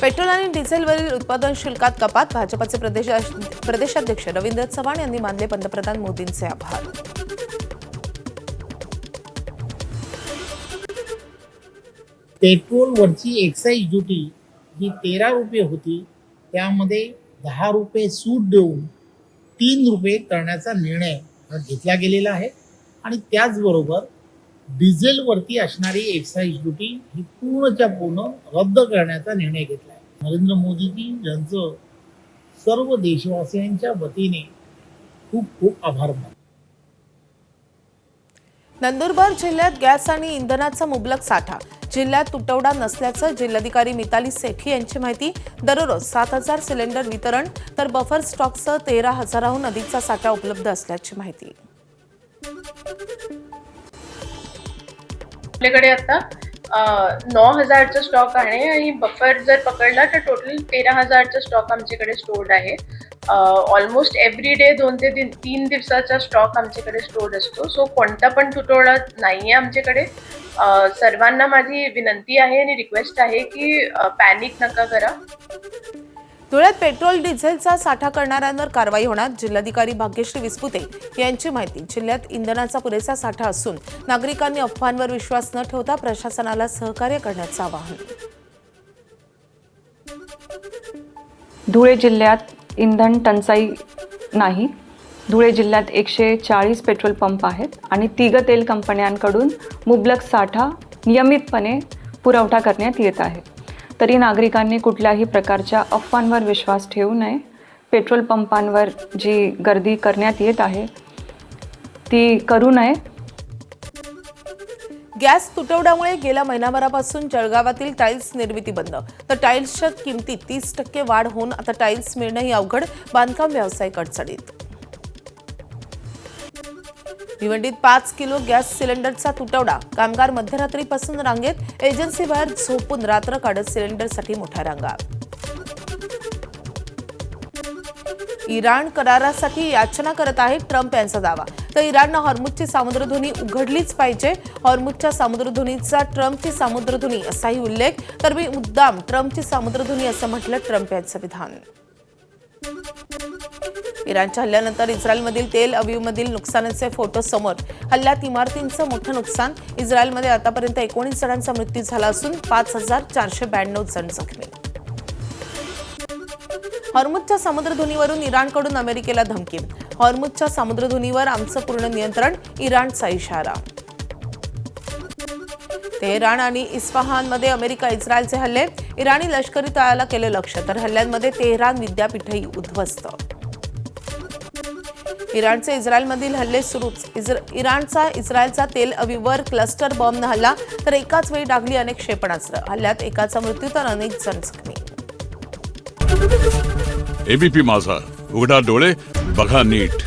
Petrol आणि डिझेलवरील उत्पादन शुल्कात कपात. भाजपचे प्रदेशाध्यक्ष रवींद्र चव्हाण यांनी मानले पंतप्रधान मोदींचे आभार. पेट्रोलवरची एक्साईज ड्युटी जी 13 रुपये होती त्यामध्ये 10 रुपये सूट देऊन 3 रुपये करण्याचा निर्णय घेतला गेलेला आहे. आणि त्याचबरोबर डिझेलवरती असणारी एक्साईज ड्युटी ही पूर्णच्या पूर्ण रद्द करण्याचा निर्णय घेतला आहे. नरेंद्र मोदीजी यांचं सर्व देशवासियांच्या वतीने खूप खूप आभार मानतो. नंदुरबार जिल्ह्यात गॅस आणि इंधनाचा मुबलक साठा. जिल्ह्यात तुटवडा नसल्याचं जिल्हाधिकारी मिताली सेठी यांची माहिती. दररोज 7,000 सिलेंडर वितरण तर बफर स्टॉकसह 13,000हून अधिकचा साठा उपलब्ध असल्याची माहिती. आपल्याकडे आता 9,000चा स्टॉक आहे आणि बफर जर पकडला तर टोटल 13,000चा स्टॉक आमच्याकडे स्टोर्ड आहे. ऑलमोस्ट एव्हरी डे 2 ते 3 दिवसाचा स्टॉक आमच्याकडे स्टोर्ड असतो. सो कोणता पण तुटवडा नाहीये आमच्याकडे. सर्वांना माझी विनंती आहे आणि रिक्वेस्ट आहे की पॅनिक नका करा. धुळ्यात पेट्रोल डिझेलचा साठा करणाऱ्यांवर कारवाई होणार. जिल्हाधिकारी भाग्यश्री विस्पुते यांची माहिती. जिल्ह्यात इंधनाचा पुरेसा साठा असून नागरिकांनी अफवांवर विश्वास न ठेवता प्रशासनाला सहकार्य करण्याचं आवाहन. धुळे जिल्ह्यात इंधन टंचाई नाही. धुळे जिल्ह्यात 140 पेट्रोल पंप आहेत आणि तिघ तेल कंपन्यांकडून मुबलक साठा नियमितपणे पुरवठा करण्यात येत आहे. तरी नागरिकांनी कुठल्याही प्रकारच्या अफवांवर विश्वास ठेवू नये. पेट्रोल पंपांवर जी गर्दी करण्यात येत आहे ती करू नये. गॅस तुटवड्यामुळे गेल्या महिनाभरापासून जळगावातील टाईल्स निर्मिती बंद. तर टाईल्सच्या किमतीत 30% वाढ होऊन आता टाईल्स मिळणंही अवघड. बांधकाम व्यावसायिक अडचणीत. भिवंडीत 5 किलो गॅस सिलेंडरचा तुटवडा. कामगार मध्यरात्रीपासून रांगेत. एजन्सी बाहेर झोपून रात्र काढत सिलेंडरसाठी मोठ्या रांगा. इराण करारासाठी याचना करत आहे ट्रम्प यांचा दावा. तर इराणनं हॉर्मुझची सामुद्रधुनी उघडलीच पाहिजे. हॉर्मुझच्या सामुद्रधुनीचा ट्रम्पची सामुद्रधुनी असाही उल्लेख. तर मी मुद्दाम ट्रम्पची सामुद्रधुनी असं म्हटलं ट्रम्प यांचं विधान. इराणच्या हल्ल्यानंतर इस्रायलमधील तेल अवीवमधील नुकसानाचे फोटो समोर. हल्ल्यात इमारतींचं मोठं नुकसान. इस्रायलमध्ये आतापर्यंत 19 जणांचा मृत्यू झाला असून 5,492 जण जखमी. हॉर्मुझच्या सामुद्रधुनीवरून इराणकडून अमेरिकेला धमकी. हॉर्मुझच्या सामुद्रधुनीवर आमचं पूर्ण नियंत्रण. इराणचा इशारा. तेहरान आणि इस्फहानमध्ये अमेरिका इस्रायलचे हल्ले. इराणी लष्करी तळाला केले लक्ष्य. तर हल्ल्यांमध्ये तेहरान विद्यापीठही उद्ध्वस्त. इराणचे इस्रायलमधील हल्ले सुरूच. इराणचा इस्रायलचा तेल अवीववर क्लस्टर बॉम्बनं हल्ला. तर एकाच वेळी डागली अनेक क्षेपणास्त्र. हल्ल्यात एकाचा मृत्यू तर अनेक जण जखमी. एबीपी माझा, उघडा डोळे बघा नीट.